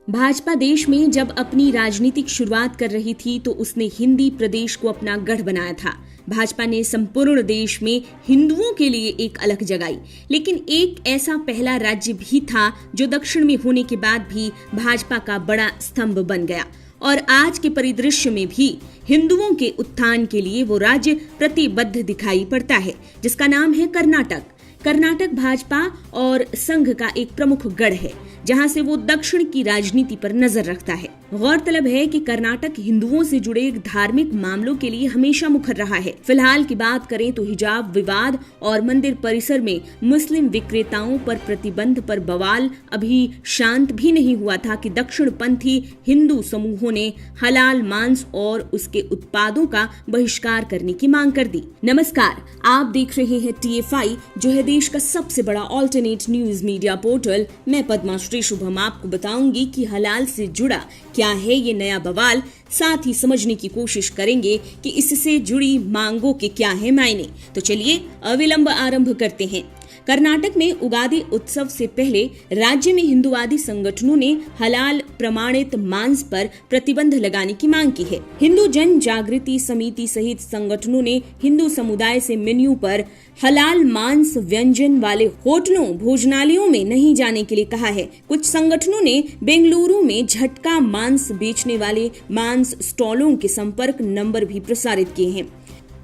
भाजपा देश में जब अपनी राजनीतिक शुरुआत कर रही थी तो उसने हिंदी प्रदेश को अपना गढ़ बनाया था। भाजपा ने संपूर्ण देश में हिंदुओं के लिए एक अलग जगाई, लेकिन एक ऐसा पहला राज्य भी था जो दक्षिण में होने के बाद भी भाजपा का बड़ा स्तंभ बन गया और आज के परिदृश्य में भी हिंदुओं के उत्थान के लिए वो राज्य प्रतिबद्ध दिखाई पड़ता है, जिसका नाम है कर्नाटक। कर्नाटक भाजपा और संघ का एक प्रमुख गढ़ है, जहां से वो दक्षिण की राजनीति पर नजर रखता है। गौरतलब है कि कर्नाटक हिंदुओं से जुड़े धार्मिक मामलों के लिए हमेशा मुखर रहा है। फिलहाल की बात करें तो हिजाब विवाद और मंदिर परिसर में मुस्लिम विक्रेताओं पर प्रतिबंध पर बवाल अभी शांत भी नहीं हुआ था कि दक्षिणपंथी हिंदू समूहों ने हलाल मांस और उसके उत्पादों का बहिष्कार करने की मांग कर दी। नमस्कार, आप देख रहे हैं TFI, जो है देश का सबसे बड़ा ऑल्टरनेट न्यूज मीडिया पोर्टल। मैं पद्मा श्री शुभम आपको बताऊंगी कि हलाल से जुड़ा क्या है ये नया बवाल, साथ ही समझने की कोशिश करेंगे कि इससे जुड़ी मांगों के क्या है मायने। तो चलिए अविलंब आरंभ करते हैं। कर्नाटक में उगादी उत्सव से पहले राज्य में हिंदुवादी संगठनों ने हलाल प्रमाणित मांस पर प्रतिबंध लगाने की मांग की है। हिंदू जन जागृति समिति सहित संगठनों ने हिंदू समुदाय से मेन्यू पर हलाल मांस व्यंजन वाले होटलों भोजनालयों में नहीं जाने के लिए कहा है। कुछ संगठनों ने बेंगलुरु में झटका मांस बेचने वाले मांस स्टॉलों के संपर्क नंबर भी प्रसारित किए हैं।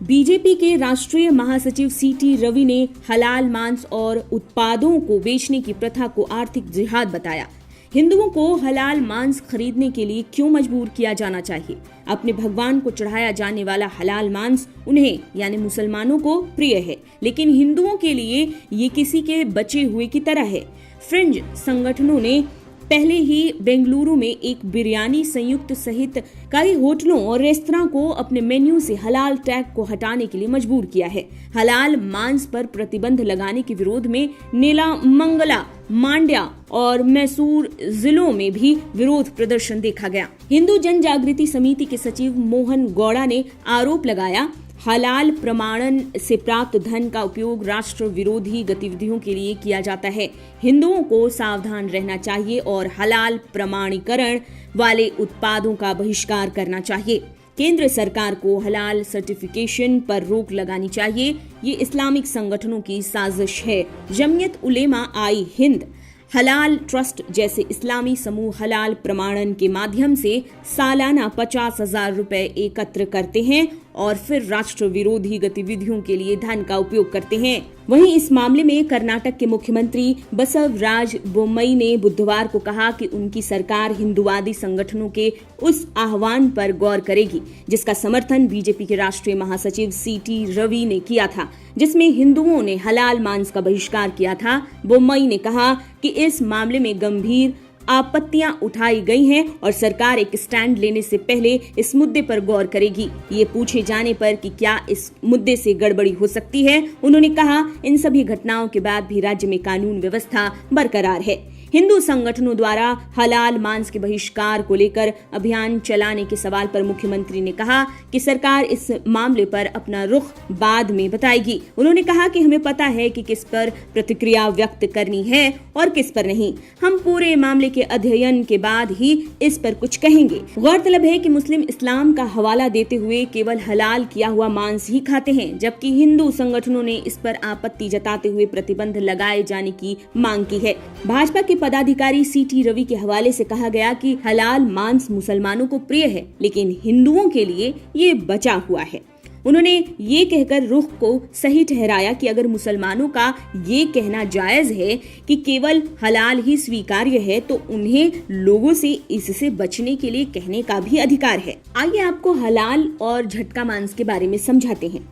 बीजेपी के राष्ट्रीय महासचिव CT रवि ने हलाल मांस और उत्पादों को बेचने की प्रथा को आर्थिक जिहाद बताया। हिंदुओं को हलाल मांस खरीदने के लिए क्यों मजबूर किया जाना चाहिए? अपने भगवान को चढ़ाया जाने वाला हलाल मांस उन्हें यानी मुसलमानों को प्रिय है, लेकिन हिंदुओं के लिए ये किसी के बचे हुए की तरह है। फ्रिंज संगठनों ने पहले ही बेंगलुरु में एक बिरयानी संयुक्त सहित कई होटलों और रेस्तरां को अपने मेन्यू से हलाल टैग को हटाने के लिए मजबूर किया है। हलाल मांस पर प्रतिबंध लगाने के विरोध में नेलामंगला, मांड्या और मैसूर जिलों में भी विरोध प्रदर्शन देखा गया। हिंदू जन जागृति समिति के सचिव मोहन गौड़ा ने आरोप लगाया, हलाल प्रमाणन से प्राप्त धन का उपयोग राष्ट्र विरोधी गतिविधियों के लिए किया जाता है। हिंदुओं को सावधान रहना चाहिए और हलाल प्रमाणीकरण वाले उत्पादों का बहिष्कार करना चाहिए। केंद्र सरकार को हलाल सर्टिफिकेशन पर रोक लगानी चाहिए। ये इस्लामिक संगठनों की साजिश है। जमियत उलेमा आई हिंद, हलाल ट्रस्ट जैसे इस्लामी समूह हलाल प्रमाणन के माध्यम से सालाना 50,000 रुपए एकत्र करते हैं और फिर राष्ट्र विरोधी गतिविधियों के लिए धन का उपयोग करते हैं। वहीं इस मामले में कर्नाटक के मुख्यमंत्री बसवराज बोम्मई ने बुधवार को कहा कि उनकी सरकार हिंदुवादी संगठनों के उस आह्वान पर गौर करेगी जिसका समर्थन बीजेपी के राष्ट्रीय महासचिव CT रवि ने किया था, जिसमें हिंदुओं ने हलाल मांस का बहिष्कार किया था। बोम्मई ने कहा कि इस मामले में गंभीर आपत्तियां उठाई गई हैं और सरकार एक स्टैंड लेने से पहले इस मुद्दे पर गौर करेगी। ये पूछे जाने पर कि क्या इस मुद्दे से गड़बड़ी हो सकती है, उन्होंने कहा, इन सभी घटनाओं के बाद भी राज्य में कानून व्यवस्था बरकरार है। हिंदू संगठनों द्वारा हलाल मांस के बहिष्कार को लेकर अभियान चलाने के सवाल पर मुख्यमंत्री ने कहा कि सरकार इस मामले पर अपना रुख बाद में बताएगी। उन्होंने कहा कि हमें पता है कि किस पर प्रतिक्रिया व्यक्त करनी है और किस पर नहीं। हम पूरे मामले के अध्ययन के बाद ही इस पर कुछ कहेंगे। गौरतलब है कि मुस्लिम इस्लाम का हवाला देते हुए केवल हलाल किया हुआ मांस ही खाते हैं, जबकि हिंदू संगठनों ने इस पर आपत्ति जताते हुए प्रतिबंध लगाए जाने की मांग की है। भाजपा के पदाधिकारी CT रवि के हवाले से कहा गया कि हलाल मांस मुसलमानों को प्रिय है, लेकिन हिंदुओं के लिए ये बचा हुआ है। उन्होंने ये कहकर रुख को सही ठहराया कि अगर मुसलमानों का ये कहना जायज है कि केवल हलाल ही स्वीकार्य है, तो उन्हें लोगों से इससे बचने के लिए कहने का भी अधिकार है। आइए आपको हलाल और झटका मांस के बारे में समझाते हैं।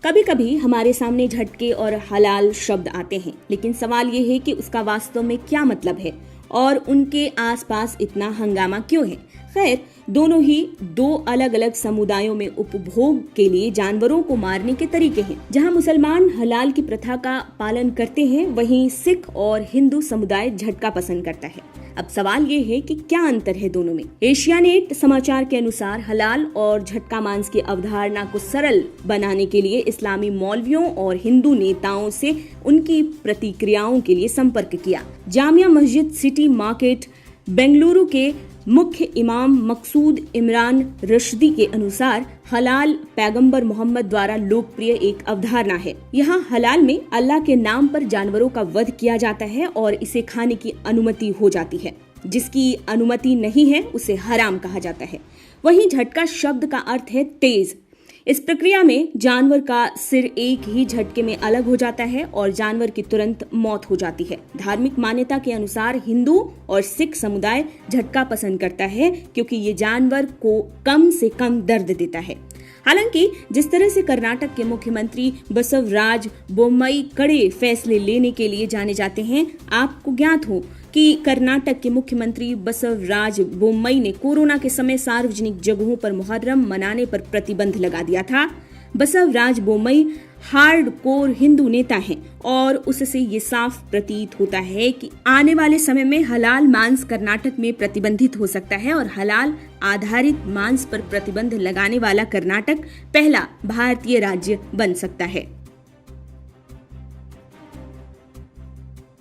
कभी कभी हमारे सामने झटके और हलाल शब्द आते हैं, लेकिन सवाल ये है कि उसका वास्तव में क्या मतलब है और उनके आसपास इतना हंगामा क्यों है। खैर, दोनों ही दो अलग अलग समुदायों में उपभोग के लिए जानवरों को मारने के तरीके हैं। जहां मुसलमान हलाल की प्रथा का पालन करते हैं, वहीं सिख और हिंदू समुदाय झटका पसंद करता है। अब सवाल ये है कि क्या अंतर है दोनों में। एशियानेट समाचार के अनुसार हलाल और झटका मांस की अवधारणा को सरल बनाने के लिए इस्लामी मौलवियों और हिंदू नेताओं से उनकी प्रतिक्रियाओं के लिए संपर्क किया। जामिया मस्जिद सिटी मार्केट बेंगलुरु के मुख्य इमाम मकसूद इमरान रशदी के अनुसार हलाल पैगंबर मोहम्मद द्वारा लोकप्रिय एक अवधारणा है। यहाँ हलाल में अल्लाह के नाम पर जानवरों का वध किया जाता है और इसे खाने की अनुमति हो जाती है। जिसकी अनुमति नहीं है उसे हराम कहा जाता है। वहीं झटका शब्द का अर्थ है तेज। इस प्रक्रिया में जानवर का सिर एक ही झटके में अलग हो जाता है और जानवर की तुरंत मौत हो जाती है। धार्मिक मान्यता के अनुसार हिंदू और सिख समुदाय झटका पसंद करता है क्योंकि ये जानवर को कम से कम दर्द देता है। हालांकि जिस तरह से कर्नाटक के मुख्यमंत्री बसवराज बोम्मई कड़े फैसले लेने के लिए जाने जाते हैं, आपको ज्ञात हो कि कर्नाटक के मुख्यमंत्री बसवराज बोम्मई ने कोरोना के समय सार्वजनिक जगहों पर मुहर्रम मनाने पर प्रतिबंध लगा दिया था। बसवराज बोम्मई हार्डकोर हिंदू नेता हैं और उससे ये साफ प्रतीत होता है कि आने वाले समय में हलाल मांस कर्नाटक में प्रतिबंधित हो सकता है और हलाल आधारित मांस पर प्रतिबंध लगाने वाला कर्नाटक पहला भारतीय राज्य बन सकता है।